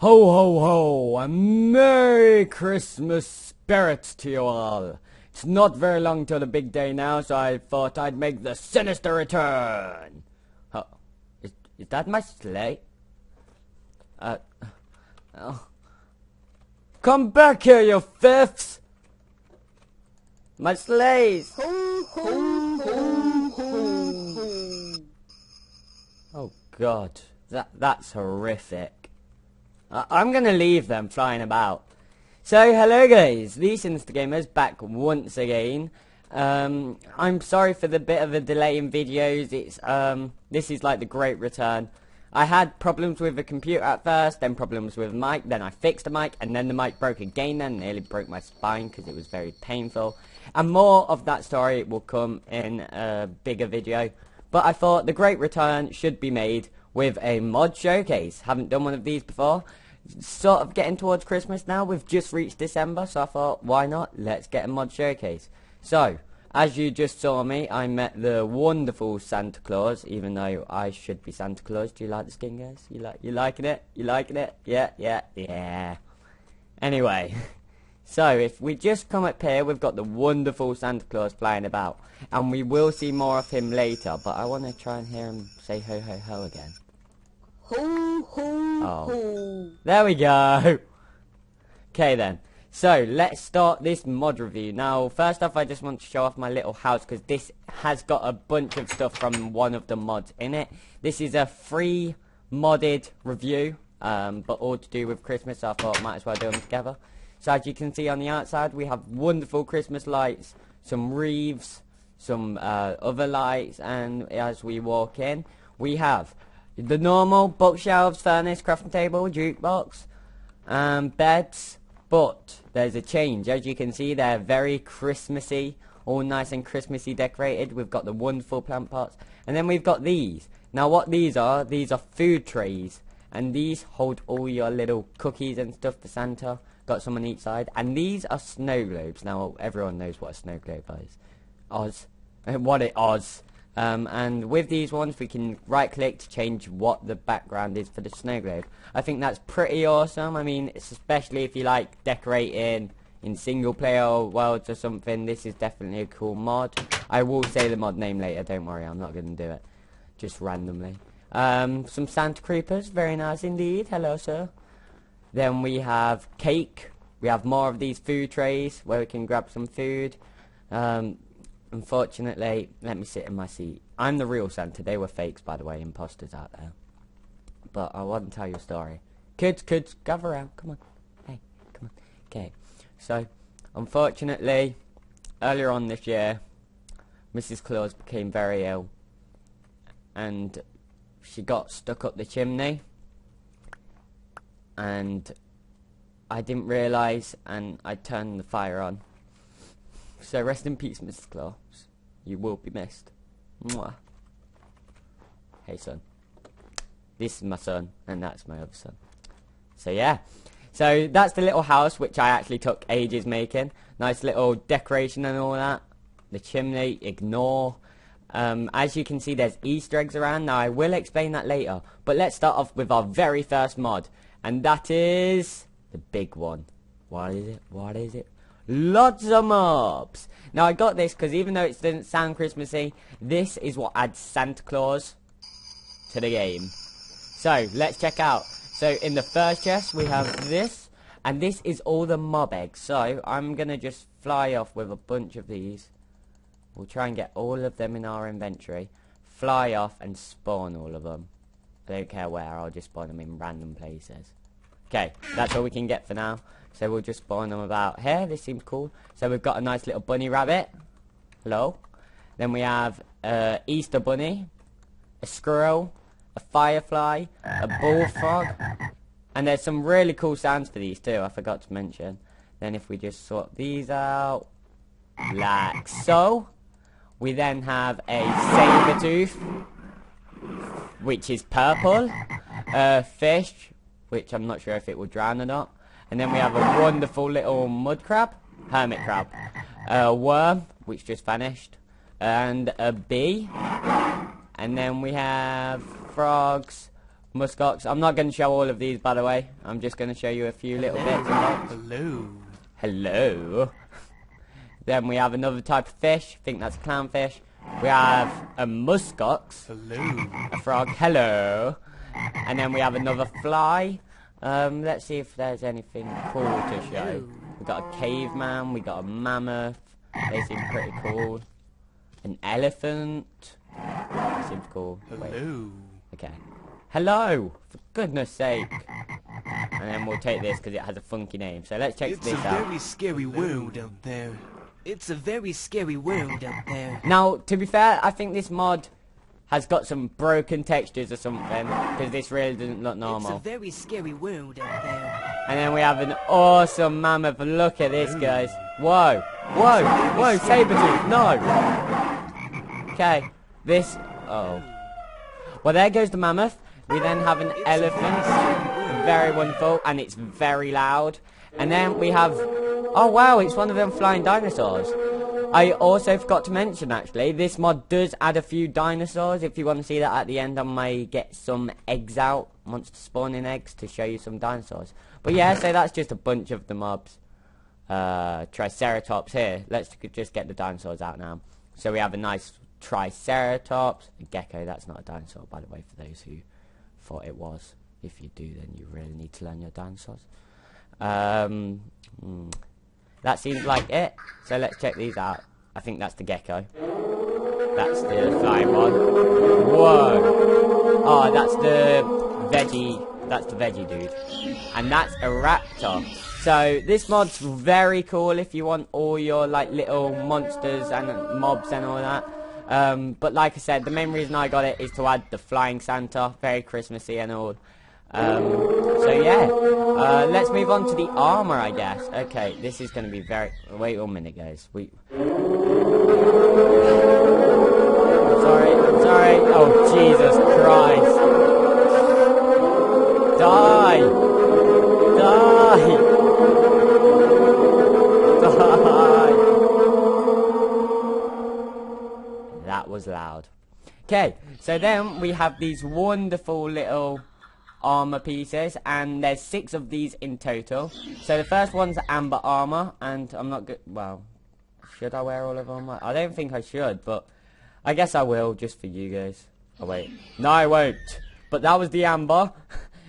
Ho ho ho, a Merry Christmas spirits to you all. It's not very long till the big day now, so I thought I'd make the Sinister Return. Oh, is that my sleigh? Oh. Come back here, you fifths! My sleighs! Ho, ho, ho, ho, ho. Oh God, that's horrific. I'm gonna leave them flying about. So, hello guys, TheSinisterGamerz back once again. I'm sorry for the bit of a delay in videos. It's this is like the great return. I had problems with the computer at first, then problems with the mic, then I fixed the mic, and then the mic broke again and nearly broke my spine because it was very painful. And more of that story will come in a bigger video. But I thought the great return should be made with a mod showcase. Haven't done one of these before. Sort of getting towards Christmas now. We've just reached December, so I thought, why not? Let's get a mod showcase. So, as you just saw me, I met the wonderful Santa Claus, even though I should be Santa Claus. Do you like the skin, guys? You liking it? You liking it? Yeah. Anyway, so if we just come up here, we've got the wonderful Santa Claus flying about, and we will see more of him later. But I want to try and hear him say ho ho ho again. Ho, ho, ho. There we go. Okay then. So, let's start this mod review. Now, first off, I just want to show off my little house, because this has got a bunch of stuff from one of the mods in it. This is a free modded review, but all to do with Christmas, so I thought might as well do them together. So, as you can see on the outside, we have wonderful Christmas lights, some wreaths, some other lights, and as we walk in, we have the normal bookshelves, furnace, crafting table, jukebox, beds. But there's a change. As you can see, they're very Christmassy, all nice and Christmassy decorated. We've got the wonderful plant pots, and then we've got these. Now what these are food trays, and these hold all your little cookies and stuff for Santa. Got some on each side, and these are snow globes. Now everyone knows what a snow globe is. Oz. And with these ones, we can right-click to change what the background is for the snow globe. I think that's pretty awesome. I mean, especially if you like decorating in single-player worlds or something, this is definitely a cool mod. I will say the mod name later, don't worry, I'm not going to do it. Just randomly. Some Santa creepers, very nice indeed. Hello, sir. Then we have cake. We have more of these food trays where we can grab some food. Unfortunately, let me sit in my seat. I'm the real Santa. They were fakes, by the way, imposters out there. But I want to tell you a story. Kids, gather around. Come on. Hey, come on. Okay. So, unfortunately, earlier on this year, Mrs. Claus became very ill. And she got stuck up the chimney. And I didn't realise, and I turned the fire on. So rest in peace, Mrs. Claus. You will be missed. Mwah. Hey, son. This is my son, and that's my other son. So yeah. So that's the little house, which I actually took ages making. Nice little decoration and all that. The chimney, ignore. As you can see, there's Easter eggs around. Now, I will explain that later. But let's start off with our very first mod. And that is the big one. What is it? Lots of mobs. Now I got this because even though it doesn't sound Christmassy, this is what adds Santa Claus to the game. So let's check out. So in the first chest we have this, and this is all the mob eggs. So I'm gonna just fly off with a bunch of these. We'll try and get all of them in our inventory. Fly off and spawn all of them. I don't care where, I'll just spawn them in random places. Okay, that's all we can get for now. So we'll just spawn them about here. This seems cool. So we've got a nice little bunny rabbit. Hello. Then we have Easter bunny, a squirrel, a firefly, a bullfrog, and there's some really cool sounds for these too. I forgot to mention. Then if we just sort these out, like so, we then have a saber-tooth, which is purple, a fish, which I'm not sure if it will drown or not. And then we have a wonderful little mud crab, hermit crab, a worm, which just vanished, and a bee. And then we have frogs, muskox. I'm not going to show all of these, by the way. I'm just going to show you a few little bits. Hello. Hello. Then we have another type of fish. I think that's a clownfish. We have a muskox. Hello. A frog. Hello. And then we have another fly. Let's see if there's anything cool to show. We got a caveman. We got a mammoth. They seem pretty cool. An elephant. That seems cool. Hello. Wait. Okay. Hello. For goodness sake. And then we'll take this because it has a funky name. So let's check It's this a out. very scary world out there. It's a very scary world out there. Now, to be fair, I think this mod has got some broken textures or something, because this really doesn't look It's a normal. very scary world out there. And then we have an awesome mammoth. Look at this, guys. Whoa. Whoa. Whoa, Sabretooth. No. Okay. This. Oh. Well, there goes the mammoth. We then have an elephant. Very wonderful. And it's very loud. And then we have... Oh, wow. It's one of them flying dinosaurs. I also forgot to mention, actually, this mod does add a few dinosaurs. If you want to see that at the end, I may get some eggs out. Monster spawning eggs to show you some dinosaurs. But yeah, so that's just a bunch of the mobs. Triceratops here. Let's just get the dinosaurs out now. So we have a nice Triceratops. A gecko, that's not a dinosaur, by the way, for those who thought it was. If you do, then you really need to learn your dinosaurs. That seems like it. So let's check these out. I think that's the gecko. That's the flying one. Whoa. Oh, that's the veggie. That's the veggie dude. And that's a raptor. So this mod's very cool if you want all your like little monsters and mobs and all that. But like I said, the main reason I got it is to add the flying Santa. Very Christmassy and all. So yeah, let's move on to the armor, I guess. Okay, this is going to be very... Wait 1 minute, guys. I'm sorry. Oh, Jesus Christ. Die! That was loud. Okay, so then we have these wonderful little... armor pieces, and there's 6 of these in total. So the first one's amber armor, and I'm not good. Well, should I wear all of them? I don't think I should, but I guess I will just for you guys. Oh wait, no, I won't. But that was the amber.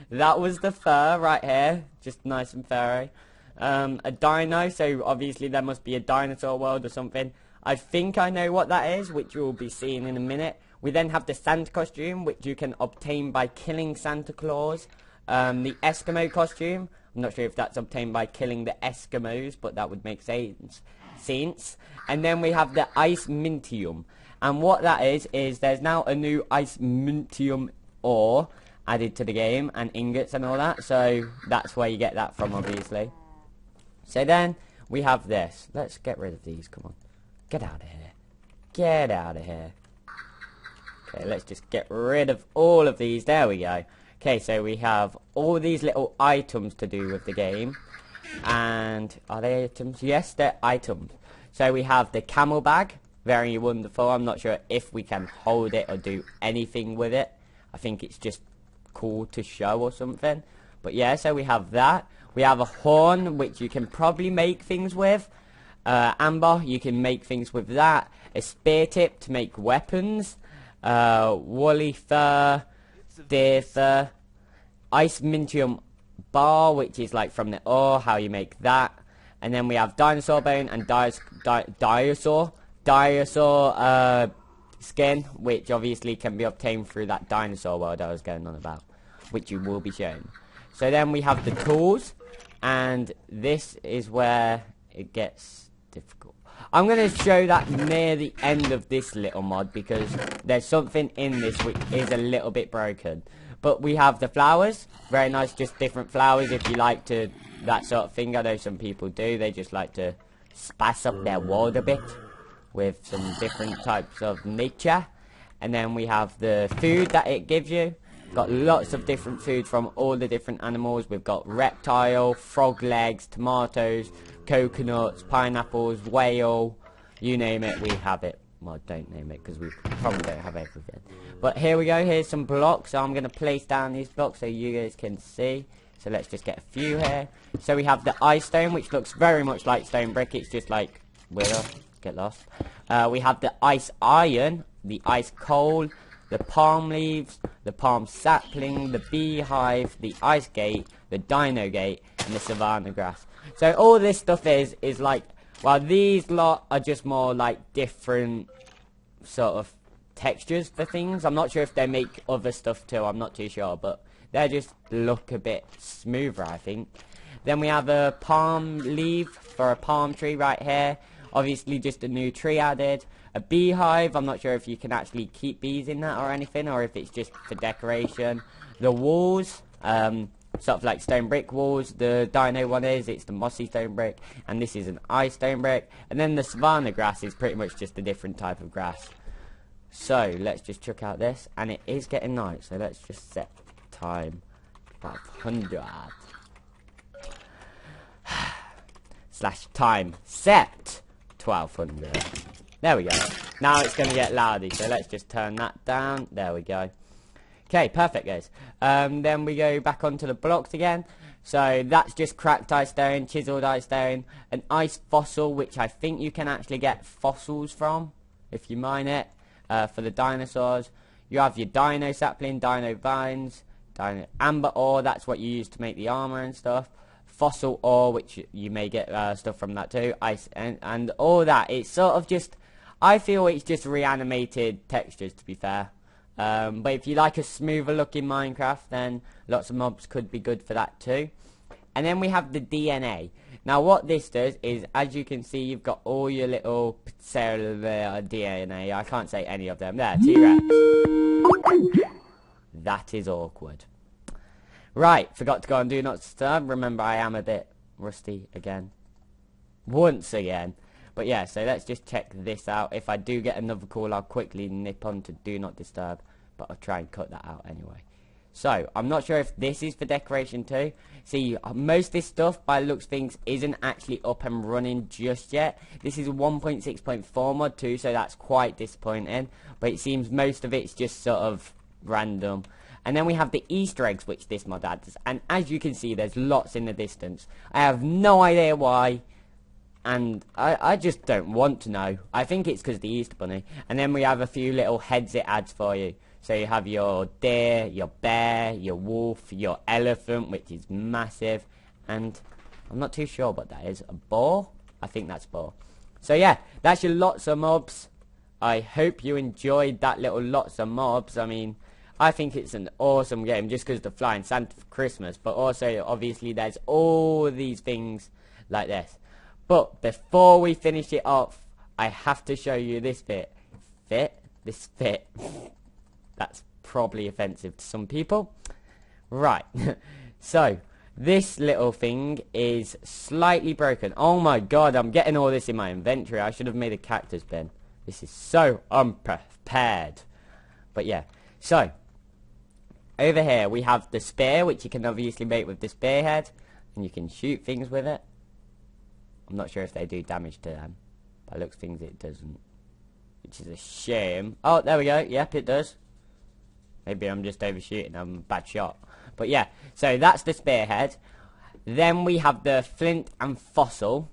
That was the fur right here, just nice and furry. A dino, so obviously there must be a dinosaur world or something. I think I know what that is, which you'll be seeing in a minute. We then have the Santa costume, which you can obtain by killing Santa Claus. The Eskimo costume, I'm not sure if that's obtained by killing the Eskimos, but that would make sense. And then we have the Ice Mintium. And what that is there's now a new Ice Mintium ore added to the game, and ingots and all that. So that's where you get that from, obviously. So then we have this. Let's get rid of these, come on. Get out of here. Get out of here. Okay, let's just get rid of all of these. There we go. Okay, so we have all these little items to do with the game. And are they items? Yes, they're items. So we have the camel bag. Very wonderful. I'm not sure if we can hold it or do anything with it. I think it's just cool to show or something. But yeah, so we have that. We have a horn, which you can probably make things with. Amber, you can make things with that. A spear tip to make weapons. Woolly fur, deer fur, Ice Mintium bar, which is like from the ore, how you make that. And then we have dinosaur bone and dinosaur skin, which obviously can be obtained through that dinosaur world I was going on about, which you will be shown. So then we have the tools, and this is where it gets difficult. I'm going to show that near the end of this little mod, because there's something in this which is a little bit broken. But we have the flowers, very nice, just different flowers if you like to, that sort of thing. I know some people do, they just like to spice up their world a bit with some different types of nature. And then we have the food that it gives you. Got lots of different food from all the different animals. We've got reptile, frog legs, tomatoes, coconuts, pineapples, whale, you name it, we have it. well, don't name it because we probably don't have everything. But here we go. Here's some blocks. So I'm going to place down these blocks so you guys can see. So let's just get a few here. So we have the ice stone, which looks very much like stone brick. It's just like weirder. Get lost. We have the ice iron, the ice coal, the palm leaves, the palm sapling, the beehive, the ice gate, the dino gate, and the savanna grass. So all this stuff is like, well, these lot are just more like different sort of textures for things. I'm not sure if they make other stuff too, I'm not too sure, but they just look a bit smoother, I think. Then we have a palm leaf for a palm tree right here. Obviously just a new tree added. A beehive, I'm not sure if you can actually keep bees in that or anything, or if it's just for decoration. The walls, sort of like stone brick walls. The dino one it's the mossy stone brick, and this is an ice stone brick. And then the savanna grass is pretty much just a different type of grass. So let's just check out this, and it is getting night, so let's just set time 500 / time set 1200. There we go. Now it's going to get loudy, so let's just turn that down. There we go. Okay, perfect, guys. Then we go back onto the blocks again. So that's just cracked ice stone, chiseled ice stone, an ice fossil, which I think you can actually get fossils from if you mine it, for the dinosaurs. You have your dino sapling, dino vines, dino amber ore, that's what you use to make the armor and stuff. Fossil ore, which you may get stuff from that too. Ice and all that. It's sort of just, I feel it's just reanimated textures, to be fair. But if you like a smoother looking Minecraft, then lots of mobs could be good for that too. And then we have the DNA. Now what this does is, as you can see, you've got all your little cellular DNA. I can't say any of them. There, T-Rex. That is awkward. Right, forgot to go on Do Not Disturb. Remember, I am a bit rusty again. Once again. But yeah, so let's just check this out. If I do get another call, I'll quickly nip on to Do Not Disturb. But I'll try and cut that out anyway. So, I'm not sure if this is for decoration too. See, most of this stuff, by looks things, isn't actually up and running just yet. This is a 1.6.4 mod too, so that's quite disappointing. But it seems most of it's just sort of random. And then we have the Easter eggs, which this mod adds. And as you can see, there's lots in the distance. I have no idea why. And I just don't want to know. I think it's because the Easter Bunny. And then we have a few little heads it adds for you. So you have your deer, your bear, your wolf, your elephant, which is massive. And I'm not too sure what that is. A boar? I think that's boar. So yeah, that's your lots of mobs. I hope you enjoyed that little lots of mobs. I mean, I think it's an awesome game just because the Flying Santa for Christmas. But also, obviously, there's all these things like this. But before we finish it off, I have to show you this bit. This fit. That's probably offensive to some people. Right. So, this little thing is slightly broken. Oh my god, I'm getting all this in my inventory. I should have made a cactus bin. This is so unprepared. But yeah. So, over here we have the spear, which you can obviously make with the spearhead. And you can shoot things with it. I'm not sure if they do damage to them. By looks things it doesn't. Which is a shame. Oh, there we go. Yep, it does. Maybe I'm just overshooting. I'm a bad shot. But yeah, so that's the spearhead. Then we have the flint and fossil.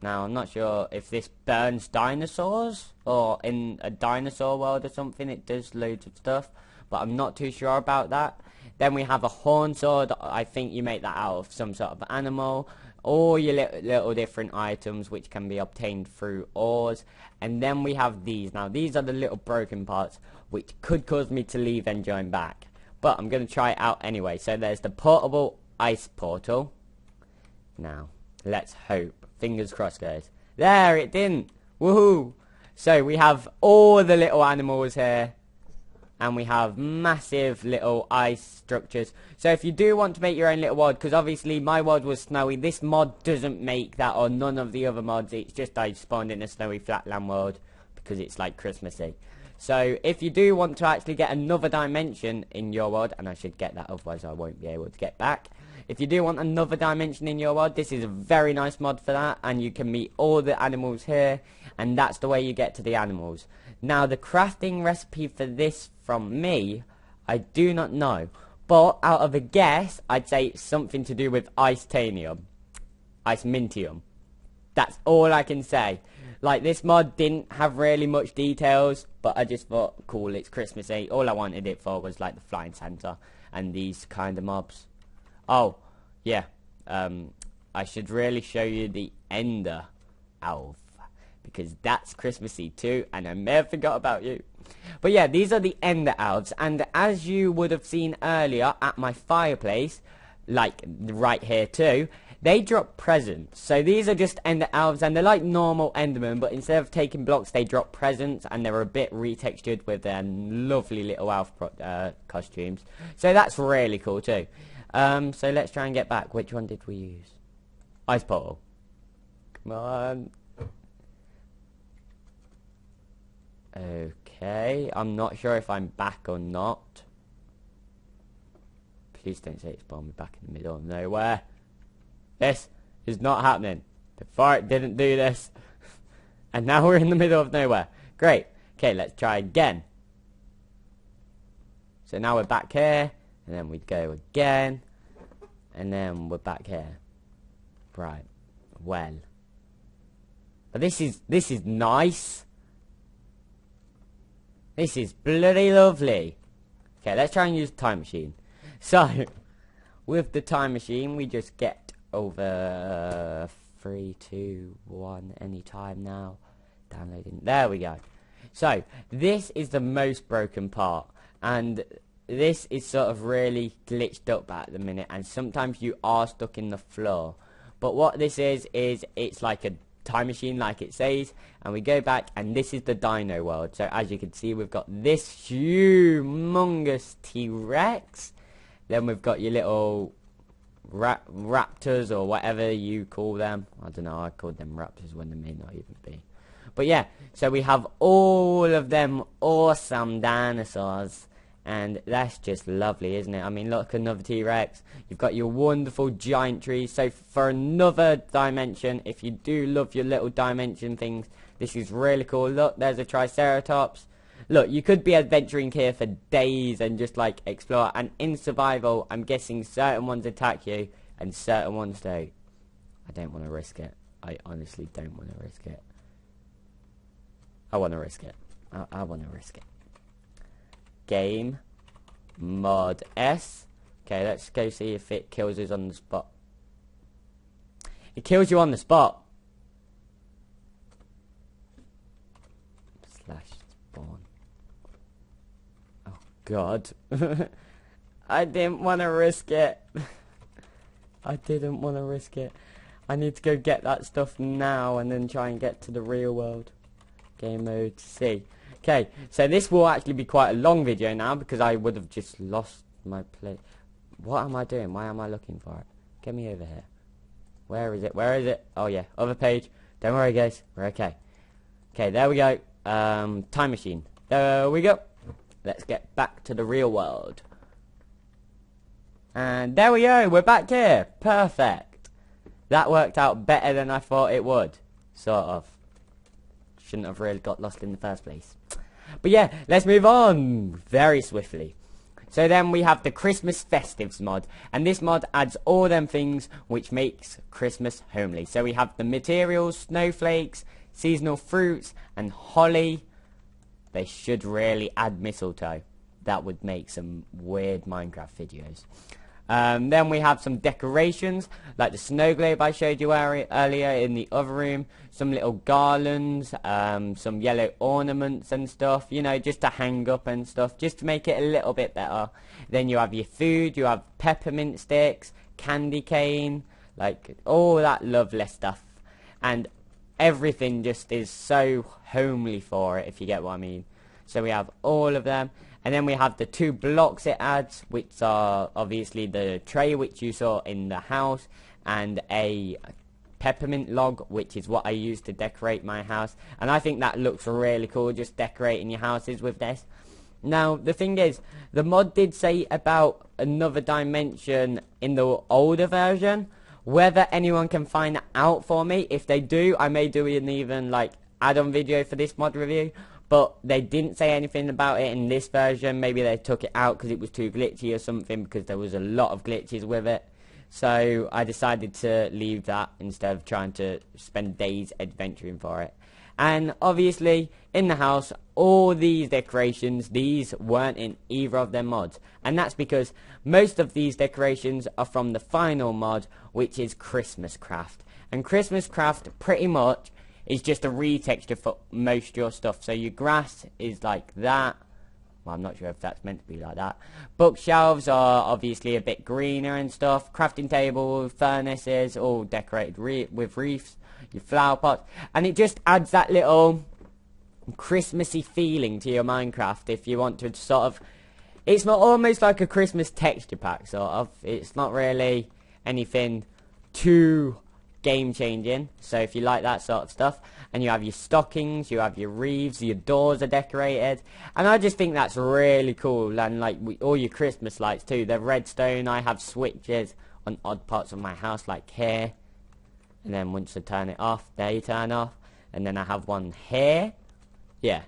Now, I'm not sure if this burns dinosaurs, or in a dinosaur world or something, it does loads of stuff. But I'm not too sure about that. Then we have a horn sword. I think you make that out of some sort of animal. All your little different items which can be obtained through ores. And then we have these. Now, these are the little broken parts, which could cause me to leave and join back. But I'm going to try it out anyway. So there's the portable ice portal. Now, let's hope. Fingers crossed, guys. There, it didn't. Woohoo! So we have all the little animals here. And we have massive little ice structures. So if you do want to make your own little world, because obviously my world was snowy, this mod doesn't make that, or none of the other mods. It's just I spawned in a snowy flatland world because it's like Christmassy. So if you do want to actually get another dimension in your world, and I should get that, otherwise I won't be able to get back, if you do want another dimension in your world, this is a very nice mod for that, and you can meet all the animals here, and that's the way you get to the animals. Now, the crafting recipe for this from me, I do not know, but out of a guess, I'd say it's something to do with Icetanium. Icemintium. That's all I can say. Like, this mod didn't have really much details, but I just thought, cool, it's Christmassy. All I wanted it for was, like, the Flying Santa and these kind of mobs. Oh, yeah. I should really show you the Ender Elf, because that's Christmassy too, and I may have forgot about you. But yeah, these are the Ender Elves, and as you would have seen earlier at my fireplace, like right here too, they drop presents. So these are just Ender Elves, and they're like normal Endermen, but instead of taking blocks, they drop presents, and they're a bit retextured with their lovely little elf costumes. So that's really cool too. So let's try and get back. Which one did we use? Ice Portal. Come on. Okay, I'm not sure if I'm back or not. Please don't say it's spawned me back in the middle of nowhere. This is not happening. Before it didn't do this. And now we're in the middle of nowhere. Great. Okay, let's try again. So now we're back here. And then we'd go again. And then we're back here. Right. Well. But this is nice. This is bloody lovely. Okay, let's try and use the time machine. So, with the time machine, we just get over 3, 2, 1 anytime now. Downloading. There we go. So, this is the most broken part. And this is sort of really glitched up at the minute. And sometimes you are stuck in the floor. But what this is it's like a time machine, like it says, and we go back, and this is the dino world. So as you can see, we've got this humongous T-Rex, then we've got your little raptors or whatever you call them. I don't know, I called them raptors when they may not even be. But yeah, so we have all of them awesome dinosaurs, and that's just lovely, isn't it? I mean, look, another T-Rex. You've got your wonderful giant trees. So for another dimension, if you do love your little dimension things, this is really cool. Look, there's a Triceratops. Look, you could be adventuring here for days and just, like, explore. And in survival, I'm guessing certain ones attack you and certain ones don't. I don't want to risk it. I honestly don't want to risk it. I want to risk it. I want to risk it. Game mod S. Okay, let's go see if it kills us on the spot. It kills you on the spot. Slash spawn. Oh god. I didn't want to risk it. I didn't want to risk it. I need to go get that stuff now and then try and get to the real world. Game mode C. Okay, so this will actually be quite a long video now because I would have just lost my play. What am I doing? Why am I looking for it? Get me over here. Where is it? Where is it? Oh yeah, other page. Don't worry guys, we're okay. Okay, there we go. Time machine. There we go. Let's get back to the real world. And there we go, we're back here. Perfect. That worked out better than I thought it would. Sort of. Shouldn't have really got lost in the first place. But yeah, let's move on very swiftly. So then we have the Christmas Festives mod, and this mod adds all them things which makes Christmas homely. So we have the materials, snowflakes, seasonal fruits, and holly. They should really add mistletoe. That would make some weird Minecraft videos. Then we have some decorations, like the snow globe I showed you earlier in the other room, some little garlands, some yellow ornaments and stuff, you know, just to hang up and stuff, just to make it a little bit better. Then you have your food, you have peppermint sticks, candy cane, like all that lovely stuff. And everything just is so homely for it, if you get what I mean. So we have all of them. And then we have the 2 blocks it adds, which are obviously the tray which you saw in the house, and a peppermint log, which is what I use to decorate my house. And I think that looks really cool, just decorating your houses with this. Now, the thing is, the mod did say about another dimension in the older version. Whether anyone can find that out for me, if they do, I may do an even, like, add-on video for this mod review. But they didn't say anything about it in this version. Maybe they took it out because it was too glitchy or something, because there was a lot of glitches with it. So I decided to leave that instead of trying to spend days adventuring for it. And obviously, in the house, all these decorations, these weren't in either of their mods. And that's because most of these decorations are from the final mod, which is Christmas Craft. And Christmas Craft pretty much is just a retexture for most of your stuff. So your grass is like that. Well, I'm not sure if that's meant to be like that. Bookshelves are obviously a bit greener and stuff. Crafting table, furnaces, all decorated with wreaths. Your flower pots. And it just adds that little Christmassy feeling to your Minecraft if you want to sort of... It's not almost like a Christmas texture pack, sort of. It's not really anything too game-changing. So if you like that sort of stuff. And you have your stockings, you have your wreaths, your doors are decorated. And I just think that's really cool. And like all your Christmas lights too. They're redstone. I have switches on odd parts of my house, like here. And then once I turn it off, they turn off. And then I have one here. Yeah.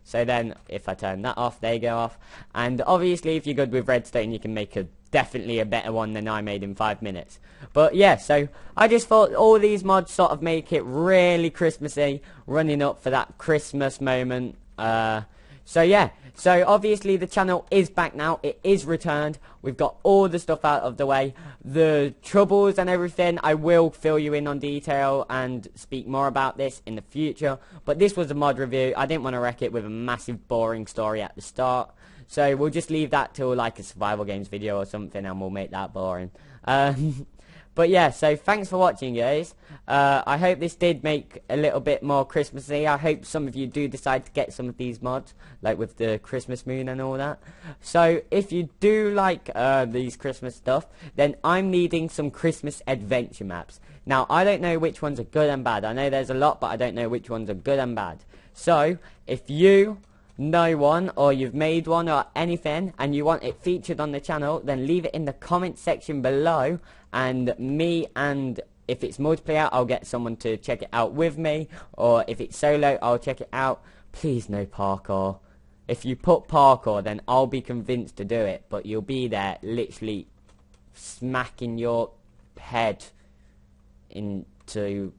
So then if I turn that off, they go off. And obviously if you're good with redstone, you can make definitely a better one than I made in 5 minutes. But yeah, so I just thought all these mods sort of make it really Christmassy, running up for that Christmas moment. So yeah, so obviously the channel is back now. It is returned. We've got all the stuff out of the way. The troubles and everything, I will fill you in on detail and speak more about this in the future. But this was a mod review. I didn't want to wreck it with a massive boring story at the start. So we'll just leave that till like a survival games video or something, and we'll make that boring. But yeah, so thanks for watching, guys. I hope this did make a little bit more Christmassy. I hope some of you do decide to get some of these mods, like with the Christmas moon and all that. So if you do like these Christmas stuff, then I'm needing some Christmas adventure maps. Now, I don't know which ones are good and bad. I know there's a lot, but I don't know which ones are good and bad. So if you know one, or you've made one or anything and you want it featured on the channel, then leave it in the comment section below, and me, and if it's multiplayer, I'll get someone to check it out with me, or if it's solo, I'll check it out. Please no parkour. If you put parkour, then I'll be convinced to do it, but you'll be there literally smacking your head into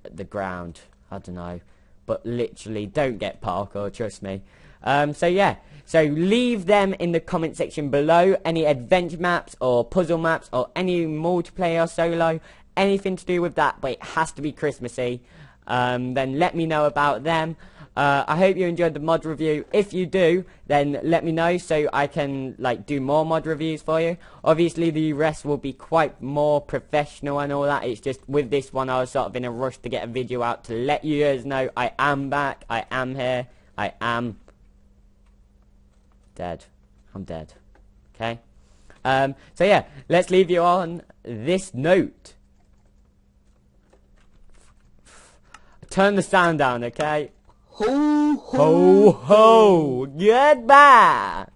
the ground. I don't know. But literally, don't get parkour, trust me. So yeah, so leave them in the comment section below. Any adventure maps or puzzle maps or any multiplayer solo, anything to do with that, but it has to be Christmassy. Then let me know about them. I hope you enjoyed the mod review. If you do, then let me know so I can like do more mod reviews for you. Obviously the rest will be quite more professional and all that. It's just with this one I was sort of in a rush to get a video out to let you guys know I am back, I am here, I am dead. I'm dead. Okay? So yeah, let's leave you on this note. Turn the sound down, okay? Ho, ho, Ho, ho! Goodbye!